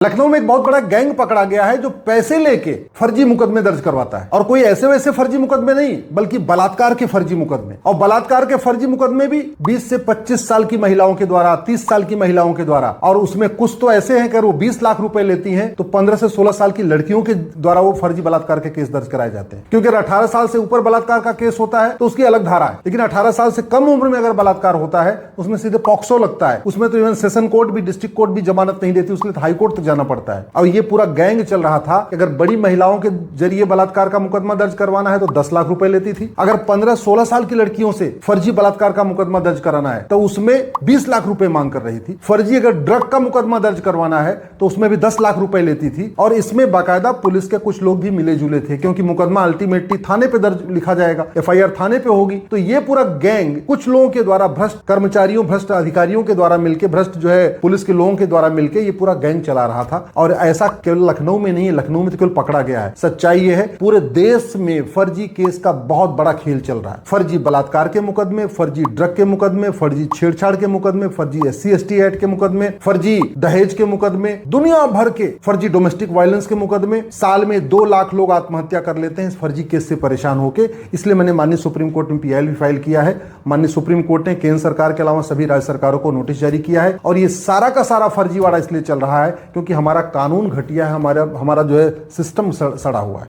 लखनऊ में एक बहुत बड़ा गैंग पकड़ा गया है जो पैसे लेके फर्जी मुकदमे दर्ज करवाता है। और कोई ऐसे वैसे फर्जी मुकदमे नहीं, बल्कि बलात्कार के फर्जी मुकदमे। और बलात्कार के फर्जी मुकदमे भी 20 से 25 साल की महिलाओं के द्वारा, 30 साल की महिलाओं के द्वारा। और उसमें कुछ तो ऐसे हैं कि वो 20 लाख रुपए लेती हैं तो 15 से 16 साल की लड़कियों के द्वारा वो फर्जी बलात्कार के केस दर्ज कराए जाते हैं। क्योंकि 18 साल से ऊपर बलात्कार का केस होता है तो उसकी अलग धारा है, लेकिन 18 साल से कम उम्र में अगर बलात्कार होता है उसमें सीधे पॉक्सो लगता है। उसमें तो इवन सेशन कोर्ट भी, डिस्ट्रिक्ट कोर्ट भी जमानत नहीं देती, उसके लिए हाई कोर्ट तक जाना पड़ता है। और ये पूरा गैंग चल रहा था कि अगर बड़ी महिलाओं के जरिए बलात्कार का मुकदमा दर्ज करवाना है तो 10 लाख रुपए लेती थी। अगर 15-16 साल की लड़कियों से फर्जी बलात्कार का मुकदमा दर्ज कराना है तो उसमें 20 लाख रुपए मांग कर रही थी। फर्जी अगर ड्रग का मुकदमा दर्ज करवाना है तो उसमें भी 10 लाख रुपए लेती थी। और इसमें बाकायदा पुलिस के कुछ लोग भी मिले जुले थे, क्योंकि मुकदमा अल्टीमेटली थाने पे दर्ज लिखा जाएगा, FIR थाने पे होगी। तो ये पूरा गैंग कुछ लोगों के द्वारा, भ्रष्ट कर्मचारियों, भ्रष्ट अधिकारियों के द्वारा मिलकर, भ्रष्ट जो है पुलिस के लोगों के द्वारा मिलकर ये पूरा गैंग चला रहा था। और ऐसा केवल लखनऊ में नहीं है, लखनऊ में तो केवल पकड़ा गया है। सच्चाई ये है पूरे देश में फर्जी केस का बहुत बड़ा खेल चल रहा है। फर्जी बलात्कार के मुकदमे, फर्जी ड्रग के मुकदमे, फर्जी छेड़छाड़ के मुकदमे, फर्जी SC/ST एक्ट के मुकदमे, फर्जी दहेज के मुकदमे, दुनिया भर के फर्जी डोमेस्टिक वायलेंस के मुकदमे। साल में 2 लाख लोग आत्महत्या कर लेते हैं इस फर्जी केस से परेशान होकर। इसलिए मैंने माननीय सुप्रीम कोर्ट में PIL भी फाइल किया है। माननीय सुप्रीम कोर्ट ने केंद्र सरकार के अलावा सभी राज्य सरकारों को नोटिस जारी किया है। और ये सारा का सारा फर्जीवाड़ा इसलिए चल रहा है क्योंकि हमारा कानून घटिया है, हमारा जो है सिस्टम सड़ा हुआ है।